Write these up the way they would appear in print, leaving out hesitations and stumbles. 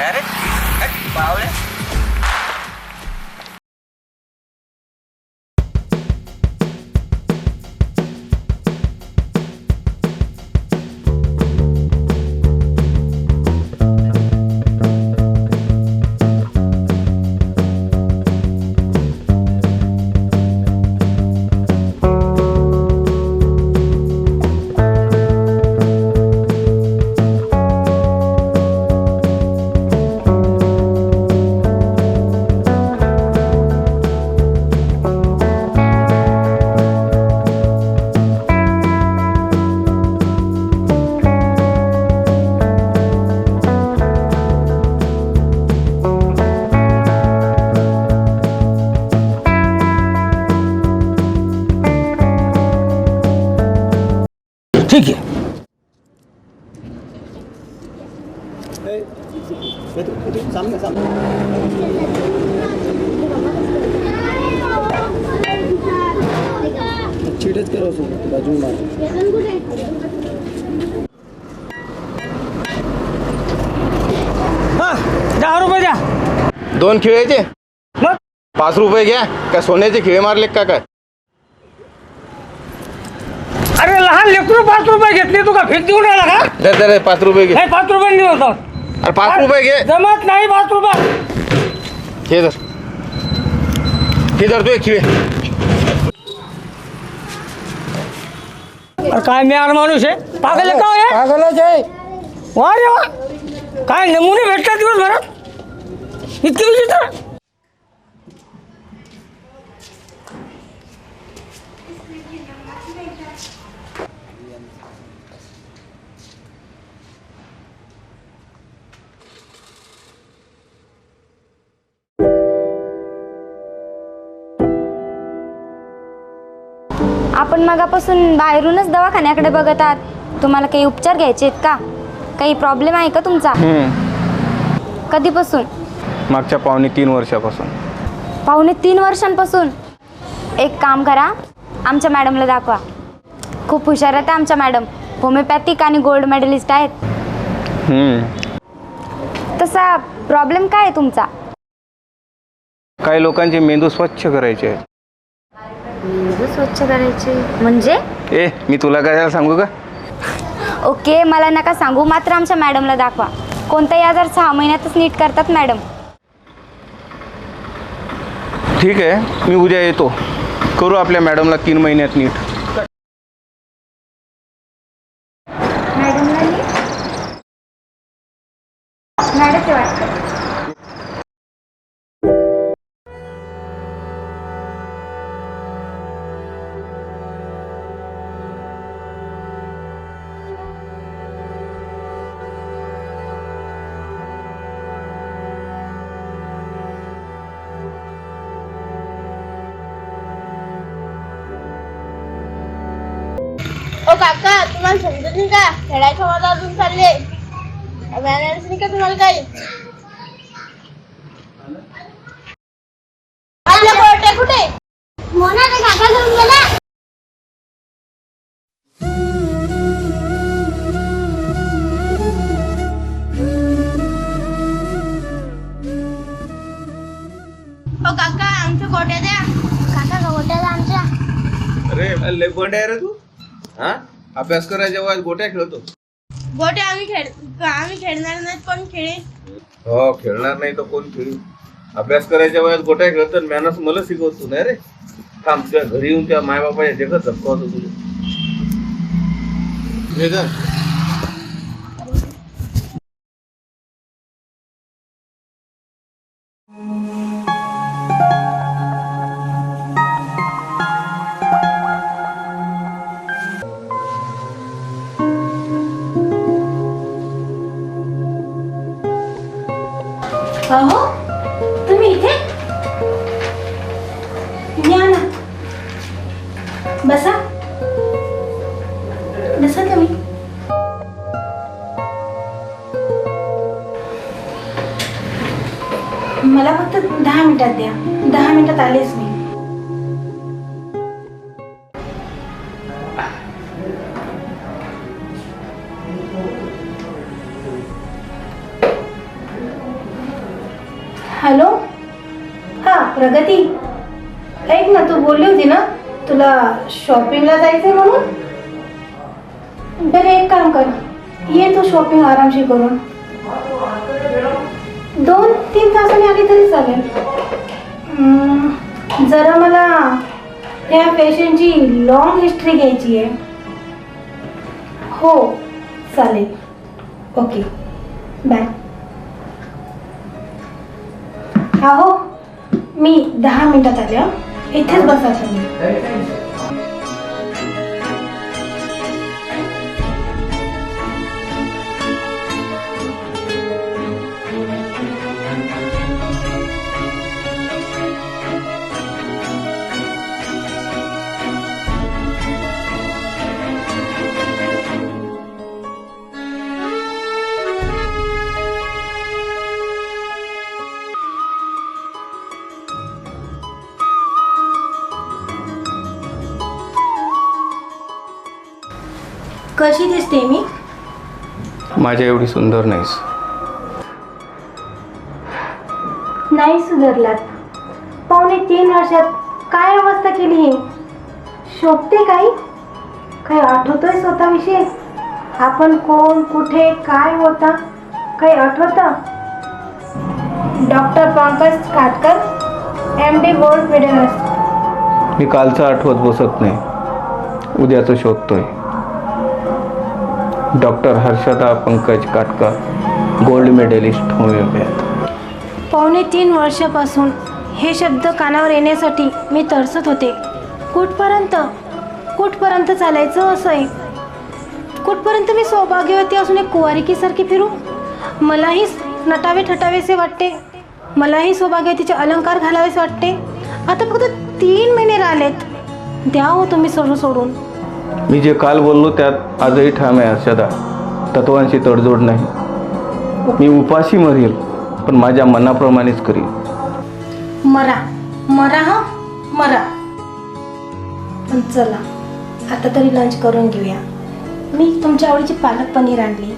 अरे बावळे ठीक आहे. चिडच करो बाजू में 10 रुपये द्या. 2 खिळ्याचे मग 5 रुपये घ्या. काय सोन्याचे खिळे मारले का काय? अरे लहान लेकरू 5 रुपये घेतले, तू का फेक देऊन राहिला का? दे 5 रुपये घे. हे 5 रुपये नाही होतं. अरे 5 रुपये घे. जमत नाही 5 रुपये. हे धर तू एक खिळे. अरे काय मी माणूस आहे, पागल आहे का हे? पागलच आहे. वा रे वा, काय नमुने भेटतात दिवसभरात, इतकी विचित्र. आपण मगापासून बाहेरूनच दवाखान्याकडे बघत आहात. तुम्हाला काही उपचार घ्यायचे आहेत का? काही प्रॉब्लेम आहे का तुमचा? कधीपासून? मागच्या 2.5 वर्षापासून. 2.5 वर्षांपासून? एक काम करा, आमच्या मॅडमला दाखवा. खूप हुशार आहेत आमच्या मॅडम, होमिओपॅथिक आणि गोल्ड मेडलिस्ट आहेत. तसा प्रॉब्लेम काय आहे तुमचा? काही लोकांचे मेंदू स्वच्छ करायचे आहेत. मेंदू स्वच्छ करायचे म्हणजे? मी तुला काय सांगू का? ओके, मला नका सांगू, मात्र आमच्या मॅडमला दाखवा. कोणताही आजार 6 महिन्यातच नीट करतात मॅडम. ठीक आहे, मी उद्या येतो. करू आपल्या मॅडमला 3 महिन्यात नीट. मॅडमला मॅडमचे वाटतं. ओ काका, तुम्हाला समजत नाही का? खेळायचं मला अजून चालले मॅनर्स नाही का तुम्हाला काही? आपल्या गोट्या कुठे? मोना ते काका घेऊन गेला. ओ काका, आमच्या गोट्या द्या. काका गोट्या द्या आमच्या. अरे लय गोंड्या आहे रे तू. अभ्यास करायच्या वयात गोट्या खेळतो. गोट्या आम्ही खेळणार नाहीत. कोण खेळेल? हो, खेळणार नाही तर कोण खेळू? अभ्यास करायच्या वयात गोट्या खेळतो. मॅनर्स मला शिकवतो नाही रे. थांब, तुझ्या घरी येऊन त्या मायबापाच्या देखत झपकावतो तुझे. अहो, तुम्ही इथे या ना. बसा बसा तुम्ही. मला फक्त 10 मिनिटात द्या. 10 मिनिटात आलेच मी. हॅलो हां प्रगती, ऐक ना, तू बोलली होती ना तुला शॉपिंगला जायचं आहे म्हणून. बरं एक काम कर, ये तू शॉपिंग आरामशी करून. 2-3 तासांनी आली तरी चालेल. जरा मला त्या पेशंटची लॉंग हिस्ट्री घ्यायची आहे. हो चालेल, ओके बाय. हो मी 10 मिनिटात आले. इथेच बसा तुम्ही. कशी दिसते मी? माझ्या एवढी सुंदर नाहीस. नाही सुधारलात. 2.5 वर्षात काय अवस्था केली आहे. शोभते काही आठवतोय स्वतःविषयी? आपण कोण, कुठे, काय होता, काही आठवतं? Doctor Pankaj Katkar, MD gold medalist. मी कालचं आठवत बसत नाही, उद्याचं शोधतोय. Doctor Harshada Pankaj Katkar, gold medalist homeopath. 2.5 वर्षापासून हे शब्द कानावर येण्यासाठी मी तरसत होते. कुठपर्यंत चालायचं असं आहे. कुठपर्यंत मी सौभाग्यवती असून एक कुवारिकीसारखी फिरू? मलाही नटावे ठटावेसे वाटते. मलाही सौभाग्यवतीचे अलंकार घालावेसे वाटते. आता फक्त 3 महिने राहिलेत. द्या हो तुम्ही सोडून. मी जे काल बोललो त्यात आजही ठाम आहे हर्षदा. तत्वांशी तडजोड नाही. मी उपाशी मरेल, पण माझ्या मनाप्रमाणेच करील. मरा हा मरा. पण चला आता तरी लंच करून घेऊया. मी तुमच्या आवडीची पालक पनीर आणली.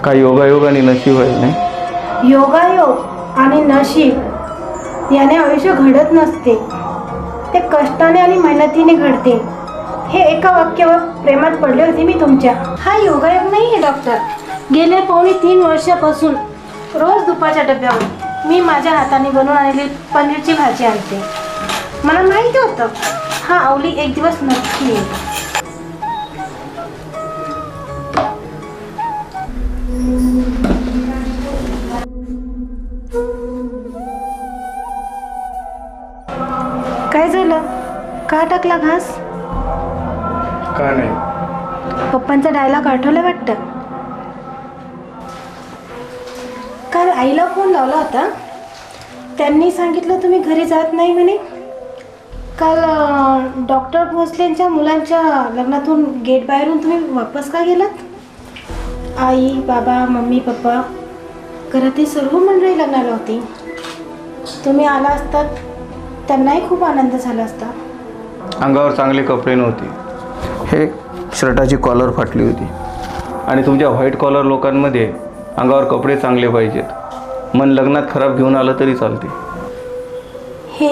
काय योगायोग आणि नशीब आहे नाही? योगायोग आणि नशीब याने आयुष्य घडत नसते. ते कष्टाने आणि मेहनतीने घडते. हे एका वाक्यावर प्रेमात पडले होते मी तुमच्या. हा योगायोग नाही आहे डॉक्टर. गेल्या 2.5 वर्षापासून रोज दुपारच्या डब्यावर मी माझ्या हाताने बनवून आणलेली पनीरची भाजी आणते. मला माहिती होतं हा अवली एक दिवस नक्की येईल. काय झालं? का टाकला घास? का नाही? पप्पांचा डायलॉग आठवलं वाटतं. काल आईला फोन लावला होता. त्यांनी सांगितलं तुम्ही घरी जात नाही म्हणे. काल डॉक्टर भोसलेंच्या मुलांच्या लग्नातून गेट बाहेरून तुम्ही वापस का गेलात? आई, बाबा, मम्मी, पप्पा, घरातील सर्व मंडळी लग्नाला होती. तुम्ही आला असतात त्यांनाही खूप आनंद झाला असता. अंगावर चांगले कपडे नव्हते. हे शर्टाची कॉलर फाटली होती. आणि तुमच्या व्हाईट कॉलर लोकांमध्ये अंगावर कपडे चांगले पाहिजेत. मन लग्नात खराब घेऊन आलं तरी चालते. हे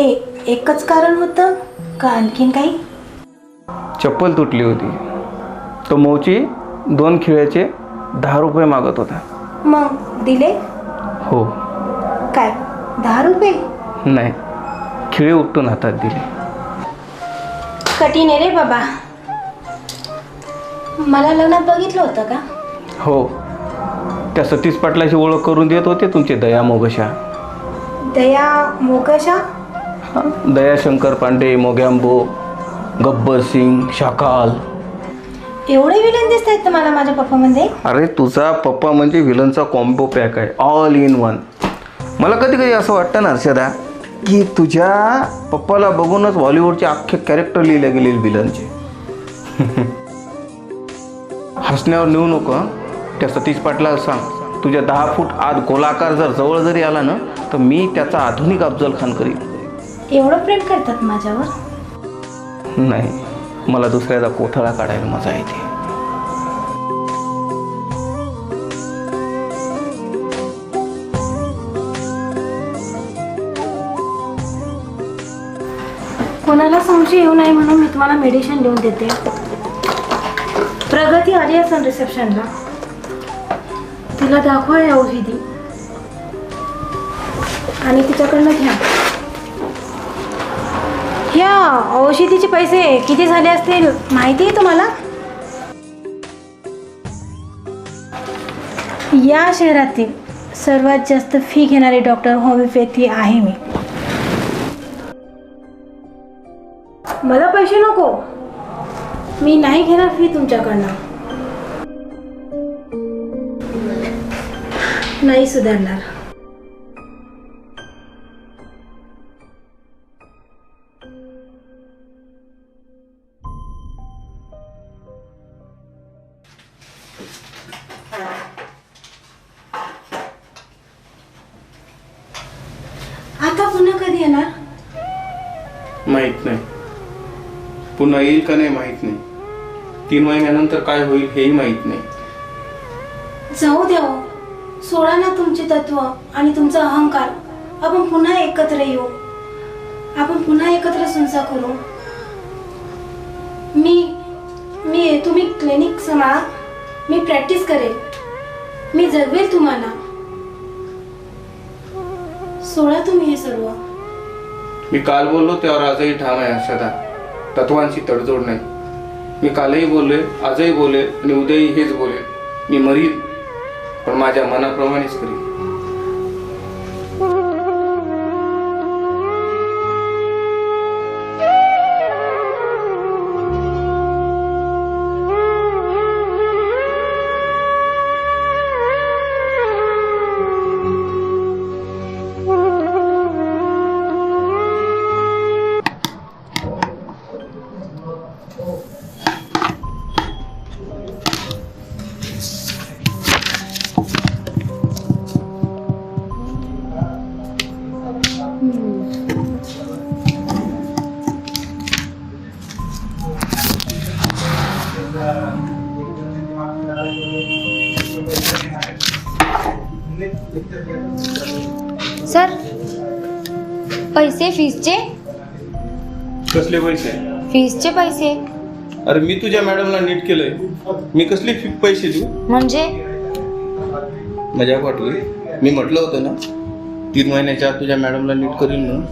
एकच कारण होतं का आणखीन काही? चप्पल तुटली होती. तो मोची 2 खिळ्याचे 10 रुपये मागत होता. मग दिले? हो. काय 10 रुपये? नाही, खिळे उपटून हातात दिले. कठीण आहे रे बाबा. मला लग्नात बघितलं होतं का? हो, त्या सतीश पाटलाची ओळख करून देत होते तुमचे दया मोगशा. दया मोगशा? दया शंकर पांडे, मोगॅम्बो, गब्बर सिंग, शाकाल. एवढे विलन दिसत आहेत तुम्हाला माझ्या पप्पामध्ये? अरे तुझा पप्पा म्हणजे विलनचा कॉम्बो पॅक आहे, ऑल इन वन. मला कधी कधी असं वाटतं ना हर्षदा की तुझ्या पप्पाला बघूनच बॉलिवूडचे अख्खे कॅरेक्टर लिहिले गेले विलनचे. हसण्यावर नेऊ नको. त्या सतीश पाटलाला सांग तुझ्या 10 फूट आत गोलाकार जर जवळ जरी आला ना तर मी त्याचा आधुनिक अफजल खान करीन. एवढं प्रेम करतात माझ्यावर? नाही, मला दुसऱ्याचा कोथळा काढायला मजा येते. कोणाला संशय येऊ नये म्हणून मी तुम्हाला मेडिसिन लिहून देते. प्रगती आली असेल रिसेप्शनला, तिला दाखवा या औषधी आणि तिच्याकडनं घ्या. ह्या औषधीचे पैसे किती झाले असतील माहिती आहे तुम्हाला? या शहरातील सर्वात जास्त फी घेणारे डॉक्टर होमिओपॅथी आहे मी. मला पैसे नको, मी नाही घेणार फी तुमच्याकडनं. नाही सुधारणार. आता पुन्हा कधी येणार? माहीत नाही. पुन्हा येईल का नाही माहीत नाही. 3 महिन्यानंतर काय होईल हेही माहीत नाही. जाऊ द्या हो. सोडा ना तुमचे तत्व आणि तुमचा अहंकार. आपण पुन्हा एकत्र येऊ. आपण पुन्हा एकत्र संसार करू. मी तुम्ही क्लिनिक सांभाळा. मी प्रॅक्टिस करेल. मी जगवेल तुम्हाला. सोडा तुम्ही हे सर्व. मी काल बोललो त्यावर आजही ठाम आहे हर्षदा. तत्वांची तडजोड नाही. मी कालही बोललोय, आजही बोलेल आणि उद्याही हेच बोलेल. मी मरील पण माझ्या मनाप्रमाणेच करील. सर, पैसे फीसचे. कसले पैसे? फीसचे पैसे. अरे मी तुझ्या मॅडमला नीट केलंय. मी कसले पैसे देऊ? म्हणजे मजाक वाटली. मी म्हटलं होतं ना 3 महिन्याच्या आत तुझ्या मॅडमला नीट करीन म्हणून.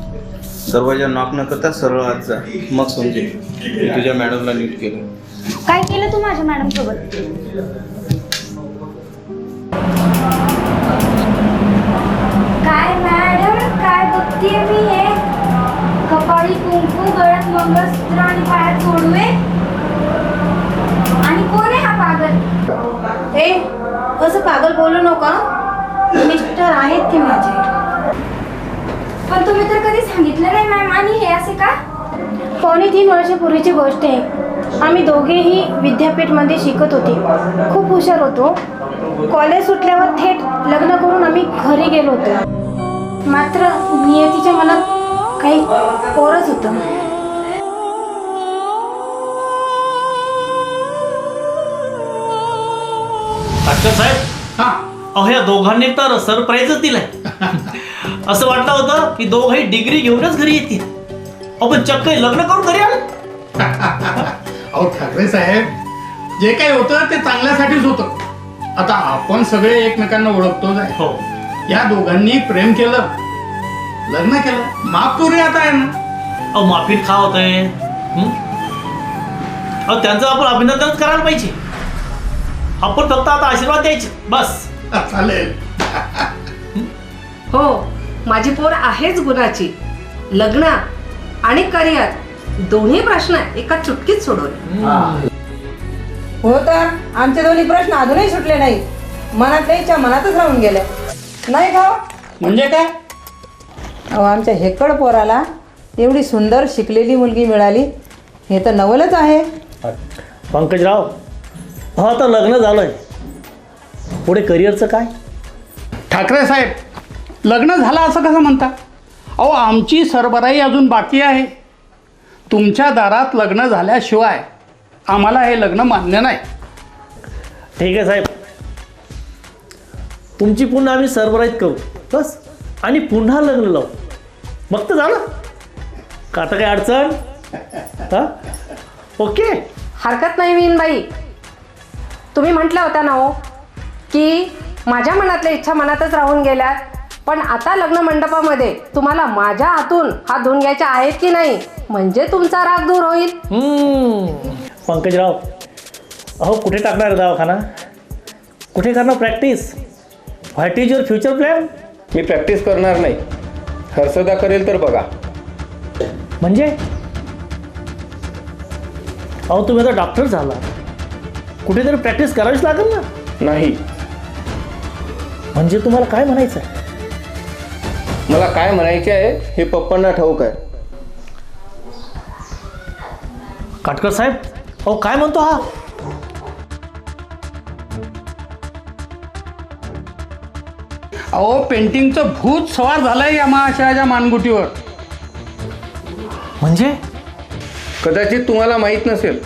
दरवाजा नॉक न करता सरळ आत जा, मग समजेल मी तुझ्या मॅडमला नीट केलं. काय केलं तू माझ्या मॅडम सोबत? काय मॅडम, काय बघतीये मी हे? कपाळी कुंकू, गळ्यात मंगळसूत्र आणि पायात जोडवे. आणि कोण आहे हा पागल? ए, असं पागल बोलू नका. मिस्टर आहेत ते माझे. पण तुम्ही तर कधी सांगितलं नाही मॅम. आणि हे असे का? 2.5 वर्षापूर्वीची गोष्ट आहे. आम्ही दोघेही विद्यापीठमध्ये शिकत होते. खूप हुशार होतो. कॉलेज सुटल्यावर थेट लग्न करून आम्ही घरी गेलो होतो. मात्र नियतीच्या मनात काही पोरच होतं. डॉक्टर साहेब, अहो या दोघांनी तर सरप्राईजच दिलाय. असं वाटलं होतं की दोघंही डिग्री घेऊनच घरी येतील. आपण चक्क लग्न करून घरी आलो. अहो ठाकरे साहेब, जे काही होतं ते चांगल्यासाठीच होतं. आता आपण सगळे एकमेकांना ओळखतोच आहे. हो, या दोघांनी प्रेम केलं, लग्न केलं. माफ करूया आता आहे ना. अहो माफीत खा होतंय. अहो त्यांचं आपण अभिनंदनच करायला पाहिजे. आपण फक्त आता आशीर्वाद द्यायचे बस. चालेल. हो, माझी पोर आहेच गुणाची. लग्न आणि करिअर दोन्ही प्रश्न एका चुटकीत सोडवले. हो तर आमचे दोन्ही प्रश्न अजूनही सुटले नाही. मनातल्या मनातच राहून गेले नाही का? म्हणजे काय? अहो आमच्या हेकड पोराला एवढी सुंदर शिकलेली मुलगी मिळाली, हे तर नवलच आहे. पंकजराव, हो आता लग्न झालंय, पुढे करिअरचं काय? ठाकरे साहेब, लग्न झालं असं कसं म्हणता? अहो आमची सरबराई अजून बाकी आहे. तुमच्या दारात लग्न झाल्याशिवाय आम्हाला हे लग्न मान्य नाही. ठीक आहे साहेब, तुमची पुन्हा आम्ही सरबराईत करू बस. आणि पुन्हा लग्न लावू. मग तर झालं. का आता काही अडचण? हा ओके. हरकत नाही विनबाई. तुम्ही म्हटलं होता ना हो की माझ्या मनातल्या इच्छा मनातच राहून गेल्यात, पण आता लग्न मंडपामध्ये तुम्हाला माझ्या हातून हात धुवून घ्यायचे आहेत की नाही, म्हणजे तुमचा राग दूर होईल. पंकजराव, अहो कुठे टाकणार दवाखाना, कुठे करणार practice? What is your future plan? Me practice करणार नाही, हर्षदा करेल तर बघा. म्हणजे अहो तुम्ही आता डॉक्टर झाला, कुठेतरी प्रॅक्टिस करावीच लागेल ना. नाही, म्हणजे तुम्हाला काय म्हणायचं आहे? मला काय म्हणायचे आहे हे पप्पांना ठाऊक आहे. काटकर साहेब, अहो काय म्हणतो हा? अहो पेंटिंगचं भूत सवार झालंय या महाशयाच्या मानगुटीवर. म्हणजे कदाचित तुम्हाला माहीत नसेल,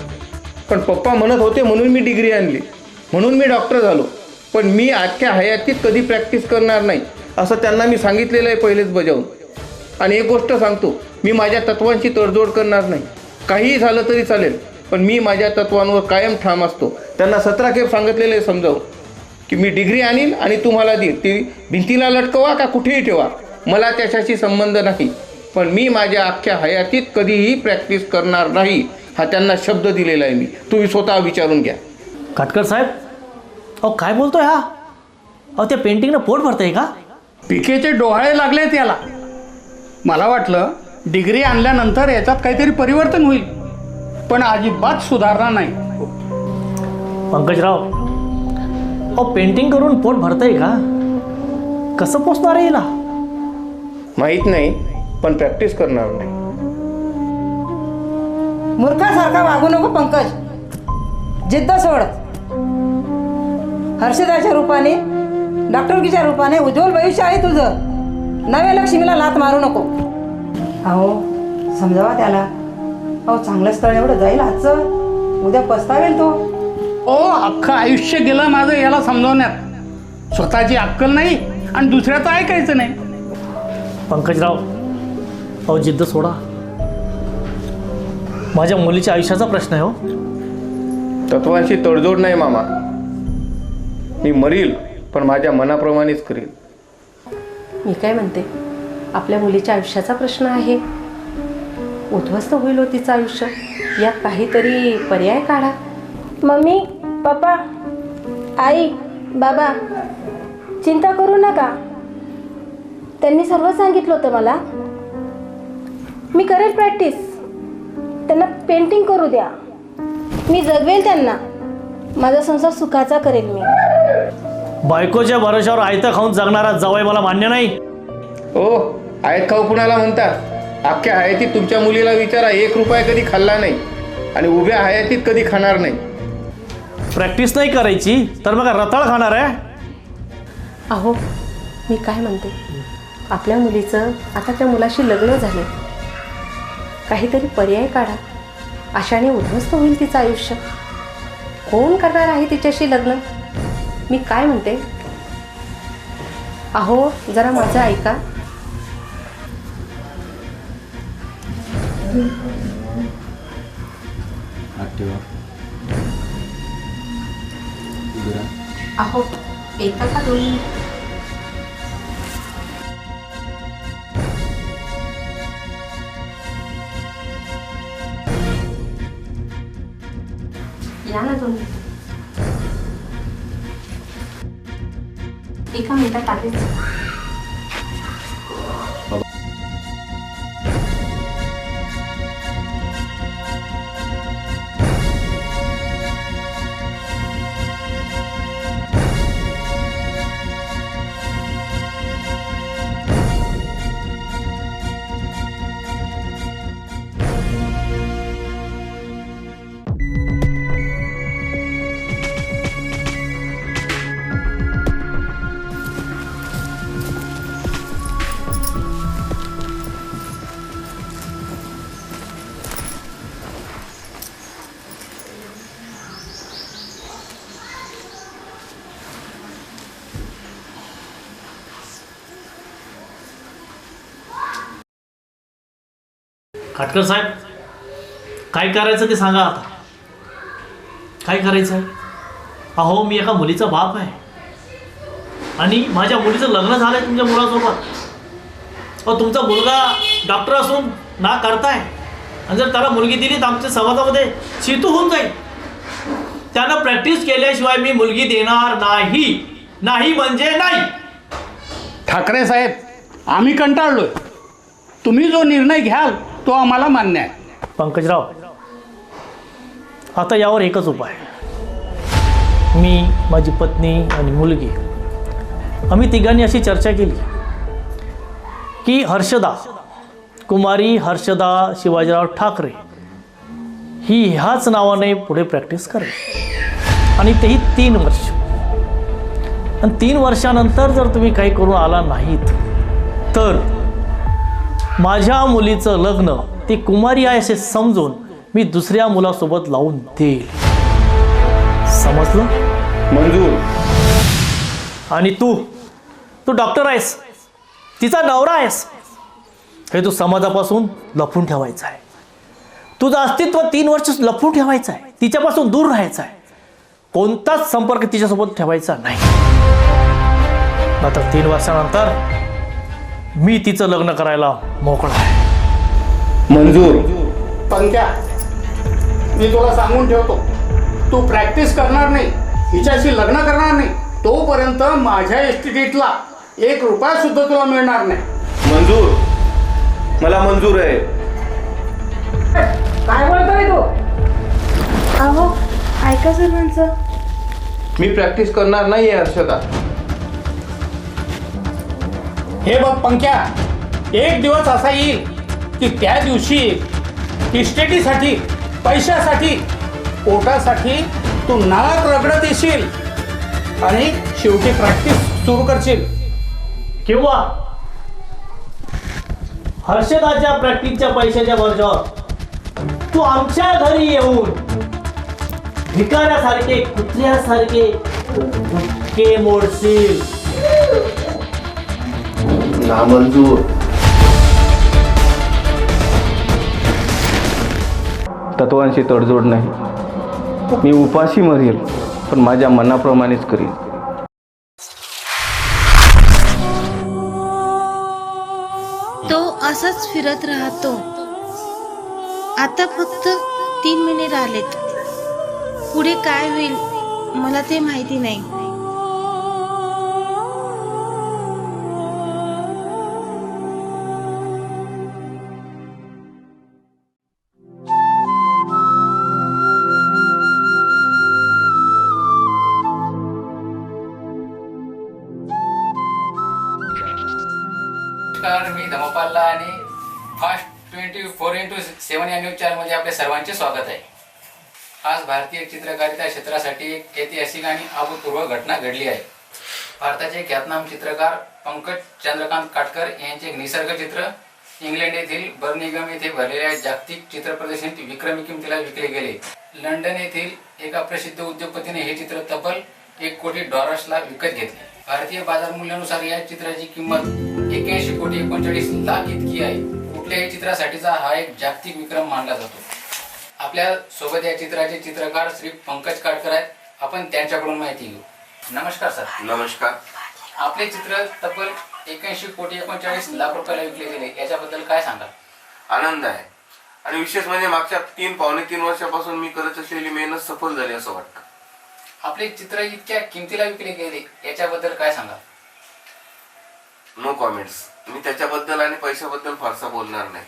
पण पप्पा म्हणत होते म्हणून मी डिग्री आणली, म्हणून मी डॉक्टर झालो. पण मी आजच्या हयातीत कधी प्रॅक्टिस करणार नाही असं त्यांना मी सांगितलेलं आहे पहिलेच बजावून. आणि एक गोष्ट सांगतो, मी माझ्या तत्वांची तडजोड करणार नाही. काहीही झालं तरी चालेल, पण मी माझ्या तत्वांवर कायम ठाम असतो. त्यांना 17 खेप सांगितलेलं आहे समजावून की मी डिग्री आणीन आणि तुम्हाला देईन, ती भिंतीला लटकवा का कुठेही ठेवा, मला त्याच्याशी संबंध नाही. पण मी माझ्या अख्ख्या हयातीत कधीही प्रॅक्टिस करणार नाही हा त्यांना शब्द दिलेला आहे मी. तुम्ही स्वतः विचारून घ्या. काटकर साहेब, अहो काय बोलतोय हा? अहो त्या पेंटिंगनं पोट भरतंय का? पिकेचे डोहाळे लागले त्याला. मला वाटलं डिग्री आणल्यानंतर याच्यात काहीतरी परिवर्तन होईल, पण अजिबात सुधारणा नाही. पंकजराव, अहो पेंटिंग करून पोट भरतंय का? कसं पोचणार आहे हिला? माहीत नाही, पण प्रॅक्टिस करणार नाही. मूर्खासारखा वागू नको पंकज, जिद्द सोड. हर्षदाच्या रूपाने, डॉक्टरकीच्या रूपाने उज्ज्वल भविष्य आहे तुझं. नव्या लक्ष्मीला लात मारू नको. अहो समजावा त्याला. अहो चांगलं स्थळ एवढं जाईल आजचं, उद्या पस्तावेल तो. ओ अख्खं आयुष्य गेलं माझं याला समजवण्यात. स्वतःची अक्कल नाही आणि दुसऱ्याचं ऐकायचं नाही. पंकजराव, अहो जिद्द सोडा. माझ्या मुलीच्या आयुष्याचा प्रश्न आहे हो. तत्वांशी तडजोड नाही मामा. मी मरील, पण माझ्या मनाप्रमाणेच करील. मी काय म्हणते, आपल्या मुलीच्या आयुष्याचा प्रश्न आहे. उद्ध्वस्त होईल हो तिचं आयुष्य, यात काहीतरी पर्याय काढा. मम्मी, पप्पा, आई, बाबा, चिंता करू नका. त्यांनी सर्व सांगितलं होतं मला. मी करेल प्रॅक्टिस. त्यांना पेंटिंग करू द्या. मी जगवेल त्यांना. माझा संसार सुखाचा करेल मी. बायकोच्या भरोशावर आयतं खाऊन जगणारा जावई मला मान्य नाही. ओ आयत खाऊ कुणाला म्हणतात? अख्ख्या हयातीत तुमच्या मुलीला विचारा, 1 रुपया कधी खाल्ला नाही आणि उभ्या हयातीत कधी खाणार नाही. प्रॅक्टिस नाही करायची तर मग रताळ खाणार आहे. अहो मी काय म्हणते, आपल्या मुलीचं आता त्या मुलाशी लग्न झाले, काहीतरी पर्याय काढा. अशाने उद्ध्वस्त होईल तिचं आयुष्य. कोण करणार आहे तिच्याशी लग्न? मी काय म्हणते, अहो जरा माझं ऐका. अहो एका का दोन्ही? या ना दोन्ही. एका मिनिटात आलेच. खाटकर साहेब, काय करायचं ते सांगा आता. काय करायचं आहे? अहो, मी एका मुलीचा बाप आहे आणि माझ्या मुलीचं लग्न झालं आहे तुमच्या मुलासोबत. अहो, तुमचा मुलगा डॉक्टर असून ना करताय, आणि जर त्याला मुलगी दिली तर आमच्या समाजामध्ये चितू होऊन जाईल. त्यानं प्रॅक्टिस केल्याशिवाय मी मुलगी देणार नाही. नाही म्हणजे नाही. ठाकरे साहेब, आम्ही कंटाळलोय. तुम्ही जो निर्णय घ्याल तो आम्हाला मान्य आहे. पंकजराव, आता यावर एकच उपाय. मी, माझी पत्नी आणि मुलगी आम्ही तिघांनी अशी चर्चा केली की हर्षदा, कुमारी हर्षदा शिवाजीराव ठाकरे ही ह्याच नावाने पुढे प्रॅक्टिस करेल, आणि तेही 3 वर्ष. आणि 3 वर्षानंतर जर तुम्ही काही करून आला नाहीत तर माझ्या मुलीचं लग्न ती कुमारी आहे असे समजून मी दुसऱ्या मुलासोबत लावून देईल. समजलं? मंजूर. आणि तू डॉक्टर आहेस, तिचा नवरा आहेस, हे तू समाजापासून लपवून ठेवायचं आहे. तुझं अस्तित्व 3 वर्ष लपवून ठेवायचं आहे. तिच्यापासून दूर राहायचं आहे. कोणताच संपर्क तिच्यासोबत ठेवायचा नाही. मात्र 3 वर्षानंतर मी तिचं लग्न करायला मोकळा आहे. मंजूर. पंक्या, मी तुला सांगून ठेवतो, तू प्रॅक्टिस करणार नाही, हिच्याशी लग्न करणार नाही तोपर्यंत माझ्या इन्स्टिट्यूटला 1 रुपया सुद्धा तुला मिळणार नाही. मंजूर. मला मंजूर आहे. काय बोलतोय तू? अहो ऐका सरपंच, मी प्रॅक्टिस करणार नाही आहे हर्षदा. हे बघ पंक्या, एक दिवस असा येईल की त्या दिवशी इस्टेटीसाठी, पैशासाठी, पोटासाठी तू नाक रगडत येशील आणि शेवटी प्रॅक्टिस सुरू करशील. किंवा हर्षदाच्या प्रॅक्टिसच्या पैशाच्या बळावर तू आमच्या घरी येऊन भिकाऱ्यासारखे, कुत्र्यासारखे धक्के मोडशील. नामंजूर. तत्वांशी तडजोड नाही. मी उपाशी मरेल पण माझ्या मनाप्रमाणेच करील. तो असाच फिरत राहतो. आता फक्त 3 महिने राहिलेत. पुढे काय होईल मला ते माहिती नाही. मी धमपाल्ला आणि फास्ट 24x7 या न्यूज चॅनलमध्ये आपले सर्वांचे स्वागत आहे. आज भारतीय चित्रकारिता क्षेत्रासाठी एक ऐतिहासिक आणि अभूतपूर्व घटना घडली आहे. भारताचे ख्यातनाम चित्रकार पंकज चंद्रकांत काटकर यांचे एक निसर्ग चित्र इंग्लंड येथील बर्मिंघम येथे भरलेल्या जागतिक चित्र प्रदर्शनीत विक्रमी किमतीला विकले गेले. लंडन येथील एका प्रसिद्ध उद्योगपतीने हे चित्र तब्बल $1 कोटी विकत घेतले. भारतीय बाजार मूल्यानुसार या चित्राची किंमत 81 कोटी 39 लाख इतकी आहे. कुठल्याही चित्रासाठीचा हा एक जागतिक विक्रम मानला जातो. आपल्या सोबत या चित्राचे चित्रकार श्री पंकज काटकर आहेत. आपण त्यांच्याकडून माहिती घेऊ. नमस्कार सर. नमस्कार. आपले चित्र तब्बल 81 कोटी 39 लाख रुपयाला विकले गेले, याच्याबद्दल काय सांगाल? आनंद आहे आणि विशेष म्हणजे मागच्या 3-3.5 वर्षापासून मी करत असलेली मेहनत सफल झाली असं वाटतं. आपले चित्र इतक्या किमतीला विकले गेले, याच्याबद्दल काय सांगाल? No comments. मी त्याच्याबद्दल आणि पैशाबद्दल फारसा बोलणार नाही.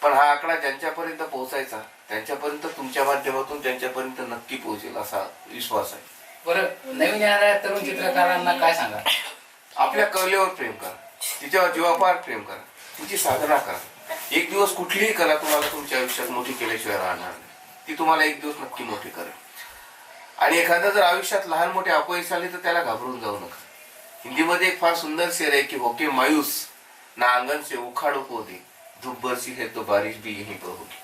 पण हा आकडा ज्यांच्यापर्यंत पोहोचायचा त्यांच्यापर्यंत तुमच्या माध्यमातून त्यांच्यापर्यंत नक्की पोहोचेल असा विश्वास आहे. बरं, नवीन येणाऱ्या तरुण चित्रकारांना काय सांगा? आपल्या कलेवर प्रेम करा, तिच्यावर जीवापार प्रेम करा, तिची साधना करा. एक दिवस कुठलीही कला तुम्हाला तुमच्या आयुष्यात मोठी केल्याशिवाय राहणार नाही. ती तुम्हाला एक दिवस नक्की मोठी करेल. आणि एखादा जर आयुष्यात लहान मोठे अपयश आले तर त्याला घाबरून जाऊ नका. हिंदीमध्ये एक फार सुंदर शेर आहे की होके मायूस ना आंगन से उखाड़ पोदे, धूप बरसी है तो बारिश भी यहीं पर होगी.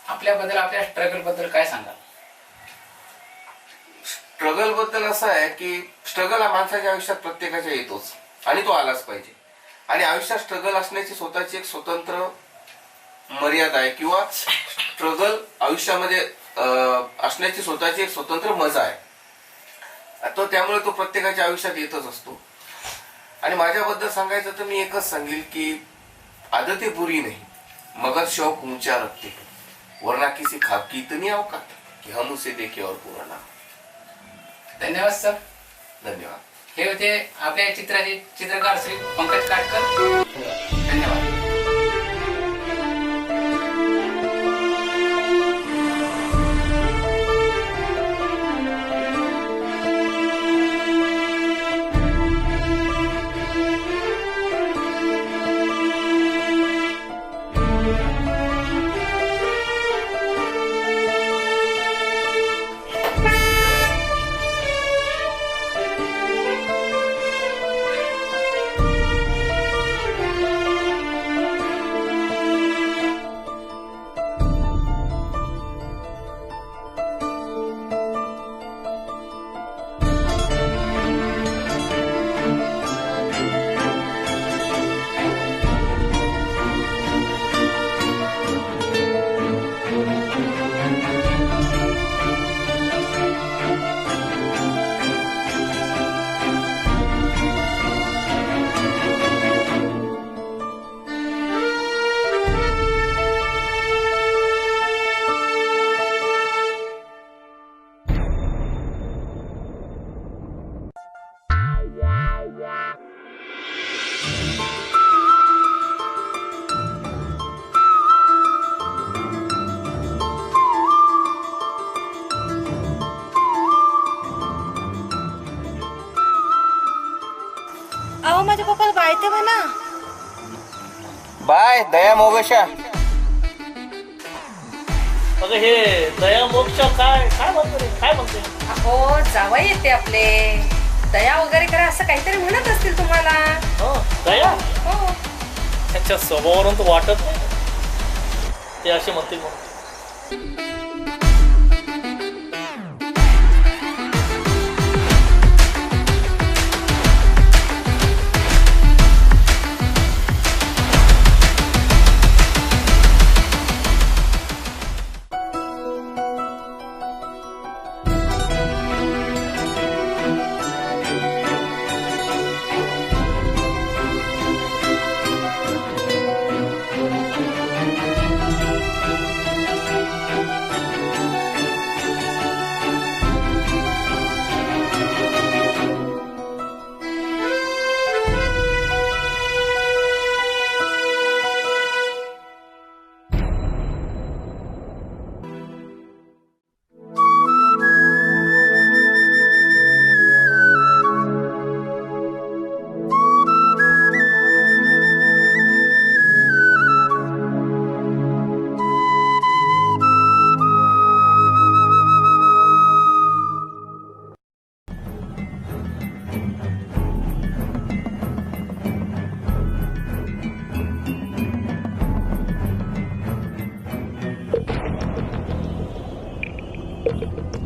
आपल्याबद्दल, आपल्या स्ट्रगल बद्दल काय सांगाल? स्ट्रगल बद्दल असं आहे की स्ट्रगल हा माणसाच्या आयुष्यात प्रत्येकाच्या येतोच आणि तो आलाच पाहिजे. आणि आयुष्यात स्ट्रगल असण्याची स्वतःची एक स्वतंत्र मर्यादा आहे किंवा स्ट्रगल आयुष्यामध्ये असण्याची स्वतःची एक स्वतंत्र मजा आहे. तो त्यामुळे तो प्रत्येकाच्या आयुष्यात येतच असतो. आणि माझ्याबद्दल सांगायचं तर मी एकच सांगेल की आदतें बुरी नहीं मगर शौक ऊंचा रखते वरना किसी खाब की इतनी औकात कि हम उसे देखे और पूरा ना. धन्यवाद सर. धन्यवाद. हे होते आपल्या चित्राचे चित्रकार श्री पंकज काटकर. धन्यवाद. अहो माझ्या पप्पाला बायते म्हणा. बाय दया मोगशा. अगं हे दया मोक्ष काय काय म्हणतो रे, काय म्हणते? अहो जावई येते आपले, दया वगैरे करा असं काहीतरी म्हणत असतील तुम्हाला. दया हो. त्यांच्या स्वभावावरून तर वाटत नाही ते असे म्हणतील म्हणून.